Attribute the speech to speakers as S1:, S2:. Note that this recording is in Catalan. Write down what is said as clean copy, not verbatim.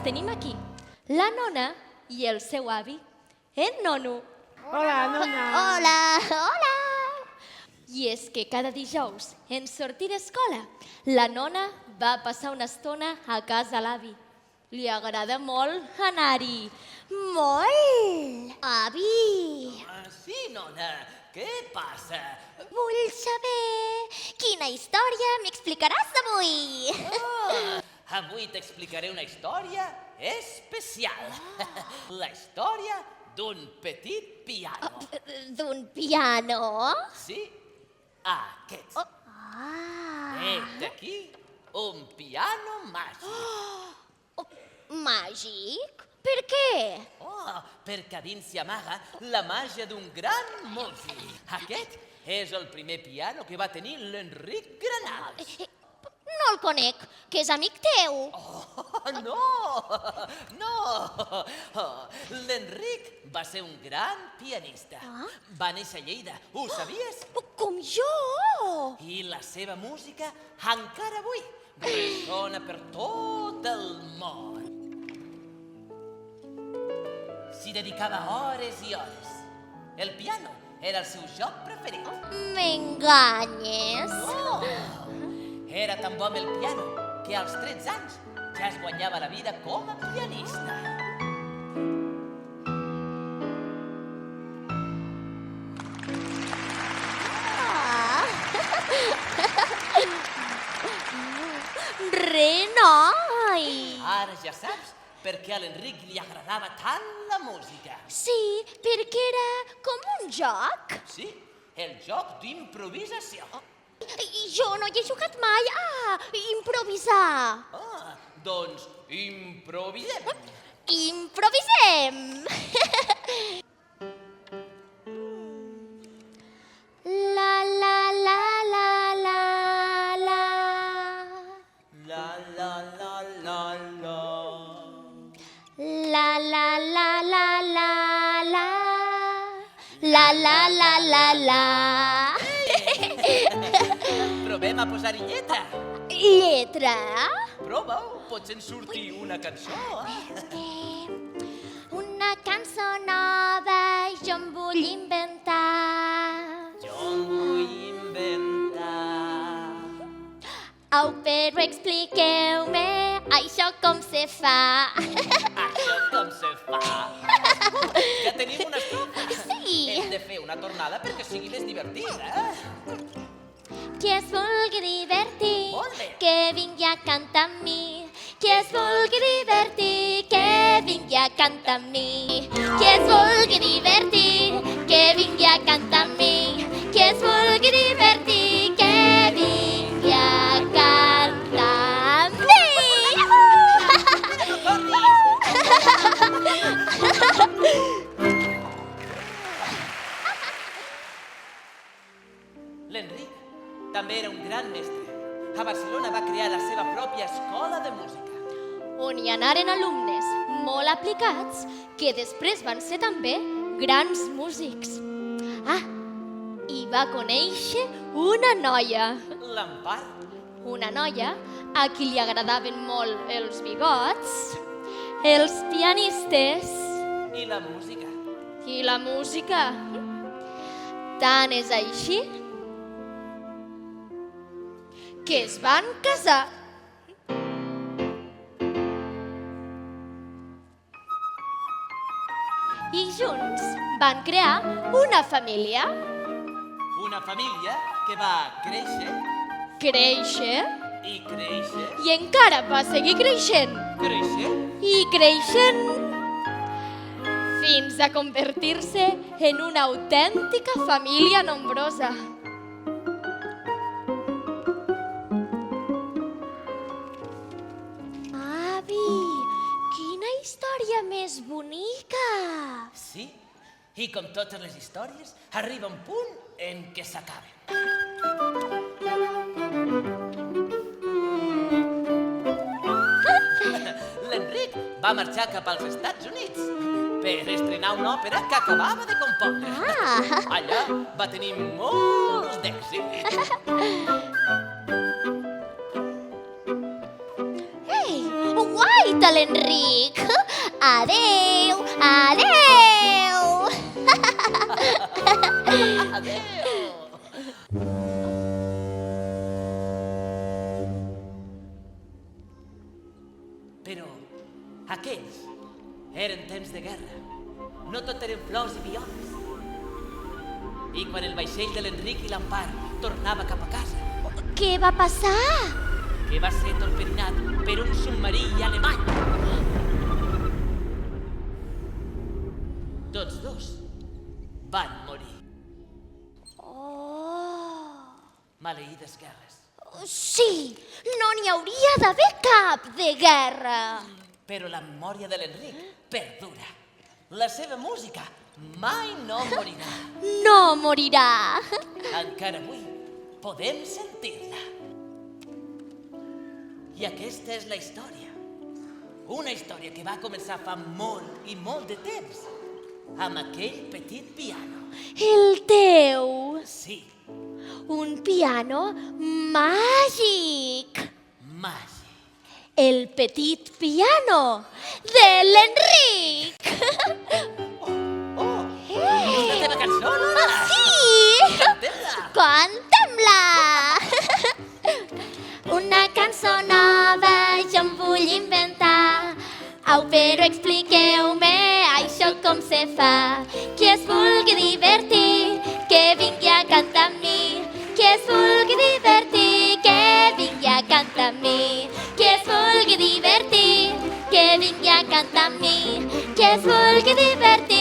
S1: tenim aquí la nona i el seu avi, en Nono.
S2: Hola, nona.
S3: Hola, hola.
S1: I és que cada dijous, en sortir d'escola, la nona va passar una estona a casa l'avi. Li agrada molt anar-hi.
S3: Molt. Avi,
S4: Sí, nona, què passa?
S3: vull saber quina història m'explicaràs avui.
S4: Avui t'explicaré una història especial. La història d'un petit piano.
S3: D'un piano?
S4: Sí, aquest.
S3: Ah,
S4: Vet aquí un piano màgic.
S3: màgic? Per què?
S4: Perquè a dins s'hi amaga la màgia d'un gran músic. Aquest és el primer piano que va tenir l'Enric Granals.
S3: No el conec, que és amic teu.
S4: No! L'Enric va ser un gran pianista. Va néixer a Lleida, ho sabies?
S3: Com jo?
S4: I la seva música encara avui ressona per tot el món. S'hi dedicava hores i hores. El piano era el seu joc preferit.
S3: M'enganyes?
S4: Era tan bo amb el piano que als 13 anys ja es guanyava la vida com a pianista.
S3: Renoi!
S4: Ara ja saps per què a l'Enric li agradava tant la música.
S3: Sí, perquè era com un joc.
S4: Sí, el joc d'improvisació.
S3: Jo no hi he jugat mai a improvisar.
S4: Doncs improvisem.
S3: Improvisem! La la la la la la.
S4: La la la la la.
S3: La la la la la la. La la la la la.
S4: Provem a posar-hi lletra.
S3: Lletra?
S4: Prova-ho, potser en surti una cançó.
S3: Una cançó nova jo em vull inventar.
S4: Jo em vull inventar.
S3: Au, però expliqueu-me això com se fa.
S4: Això com se fa. Ja tenim una estrofa.
S3: Sí.
S4: Hem de fer una tornada perquè sigui més divertida.
S3: Qui es vulgui divertir,
S4: Molt bé.
S3: que vingui a cantar amb mi. Qui es vulgui divertir, que vingui a cantar amb mi. Qui es vulgui divertir, que vingui a cantar amb mi. Qui es vulgui divertir, que vingui a cantar amb mi.
S4: L'Enric també era un gran mestre. A Barcelona va crear la seva pròpia escola de música.
S1: On hi anaren alumnes molt aplicats que després van ser també grans músics. I va conèixer una noia.
S4: L'Empar.
S1: Una noia a qui li agradaven molt els bigots, els pianistes
S4: I la música.
S1: i la música. Tant és així que es van casar. I junts van crear una família.
S4: Una família que va créixer
S1: Créixer
S4: i créixer,
S1: i encara va seguir creixent
S4: créixer.
S1: i creixent fins a convertir-se en una autèntica família nombrosa.
S3: Avi, quina història més bonica!
S4: Sí, i com totes les històries, arriba un punt en què s'acaben. L'Enric va marxar cap als Estats Units per estrenar una òpera que acabava de compondre. Allà va tenir molts d'èxits.
S3: Ei, guaita, a l'Enric. Adeu, adeu.
S4: Però aquells eren temps de guerra. No tot eren flors i violes. I quan el vaixell de l'Enric i l'Empar tornava cap a casa,
S3: Què va passar?
S4: que va ser torpedinat per un submarí alemany. Tots dos van morir.
S3: Oh.
S4: Maleïdes guerres.
S3: Sí, no n'hi hauria d'haver cap de guerra.
S4: Però la memòria de l'Enric perdura. La seva música mai no morirà.
S3: No morirà.
S4: Encara avui podem sentir-la. I aquesta és la història. Una història que va començar fa molt i molt de temps, amb aquell petit piano.
S3: El teu.
S4: Sí,
S3: Un piano màgic.
S4: màgic.
S3: El petit piano de l'Enric.
S4: És la teva cançó, Nora?
S3: Sí!
S4: Cantem-la!
S3: Canta'm-la! Una cançó nova jo em vull inventar. Au, però expliqueu-me això com se fa. Qui es vulgui divertir, que vingui a cantar amb mi. Qui es vulgui divertir, que vingui a cantar amb mi. Qui es vulgui divertir, que vingui a cantar amb mi. Qui es vulgui divertir,